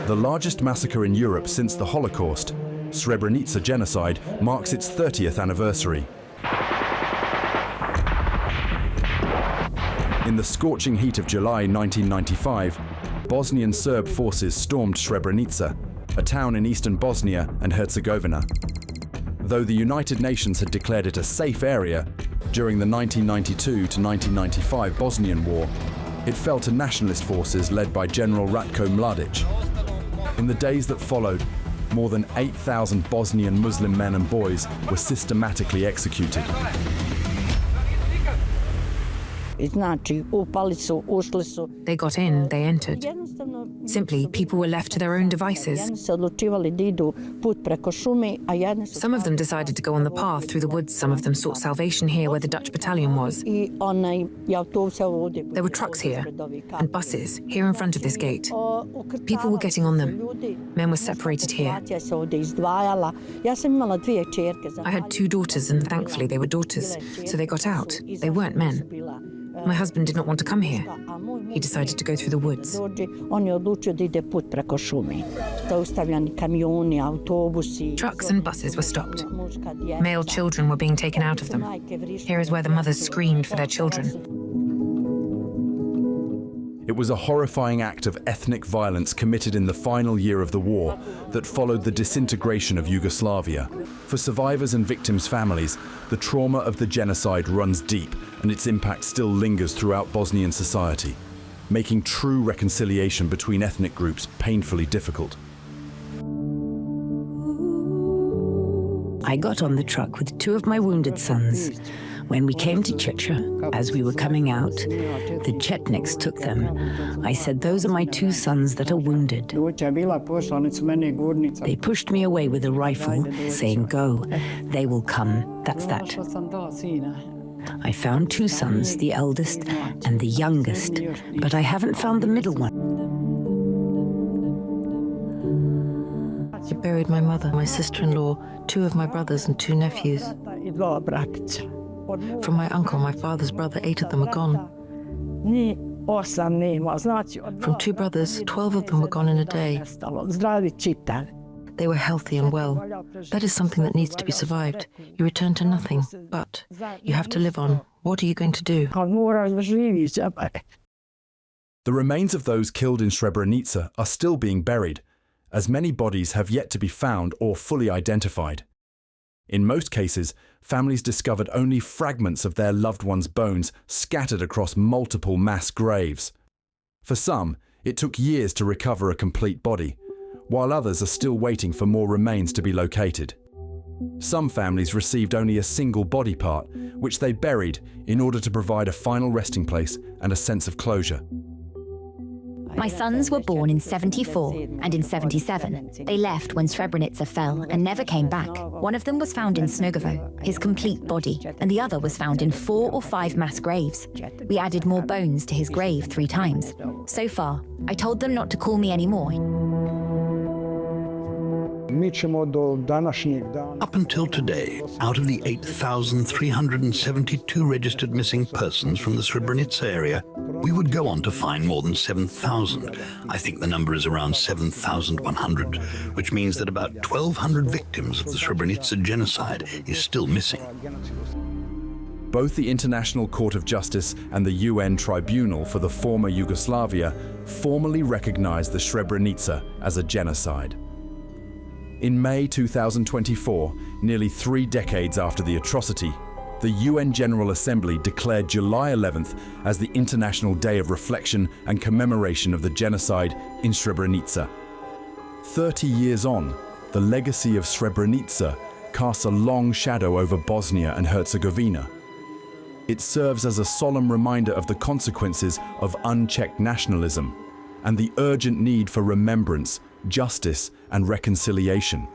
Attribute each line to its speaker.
Speaker 1: The largest massacre in Europe since the Holocaust, Srebrenica genocide marks its 30th anniversary. In the scorching heat of July 1995, Bosnian Serb forces stormed Srebrenica, a town in eastern Bosnia and Herzegovina. Though the United Nations had declared it a safe area during the 1992 to 1995 Bosnian War, it fell to nationalist forces led by General Ratko Mladic. In the days that followed, more than 8,000 Bosnian Muslim men and boys were systematically executed.
Speaker 2: They got
Speaker 3: in, they entered. Simply, people were left to their own devices. Some of them decided to go on the path through the woods. Some of them sought salvation here where the Dutch battalion was. There were trucks here and buses here in front of this gate. People were getting on them. Men were separated here. I had 2 daughters, and thankfully they were daughters, so they got out. They weren't men. My husband did not want to come here. He decided to go through the woods. Trucks and buses were stopped. Male children were being taken out of them. Here is where the mothers screamed for their children.
Speaker 1: It was a horrifying act of ethnic violence committed in the final year of the war that followed the disintegration of Yugoslavia. For survivors and victims' families, the trauma of the genocide runs deep, and its impact still lingers throughout Bosnian society, making true reconciliation between ethnic groups painfully difficult.
Speaker 4: I got on the truck with 2 of my wounded sons. When we came to Chechnya, as we were coming out, the Chetniks took them. I said, "Those are my 2 sons that are wounded." They pushed me away with a rifle, saying, "Go, they will come, that's that." I found 2 sons, the eldest and the youngest, but I haven't found the middle one.
Speaker 3: He buried my mother, my sister-in-law, 2 of my brothers and 2 nephews. From my uncle, my father's brother, 8 of them are gone. From 2 brothers, 12 of them were gone in a day. They were healthy and well. That is something that needs to be survived. You return to nothing, but you have to live on. What are you going to do?
Speaker 1: The remains of those killed in Srebrenica are still being buried, as many bodies have yet to be found or fully identified. In most cases, families discovered only fragments of their loved ones' bones scattered across multiple mass graves. For some, it took years to recover a complete body, while others are still waiting for more remains to be located. Some families received only a single body part, which they buried in order to provide a final resting place and a sense of closure.
Speaker 5: My sons were born in 74 and in 77. They left when Srebrenica fell and never came back. One of them was found in Snogovo, his complete body, and the other was found in 4 or 5 mass graves. We added more bones to his grave 3 times. So far, I told them not to call me anymore.
Speaker 6: Up until today, out of the 8,372 registered missing persons from the Srebrenica area, we would go on to find more than 7,000. I think the number is around 7,100, which means that about 1,200 victims of the Srebrenica genocide is still missing.
Speaker 1: Both the International Court of Justice and the UN Tribunal for the former Yugoslavia formally recognized the Srebrenica as a genocide. In May 2024, nearly 3 decades after the atrocity, the UN General Assembly declared July 11th as the International Day of Reflection and Commemoration of the Genocide in Srebrenica. 30 years on, the legacy of Srebrenica casts a long shadow over Bosnia and Herzegovina. It serves as a solemn reminder of the consequences of unchecked nationalism and the urgent need for remembrance, justice, and reconciliation.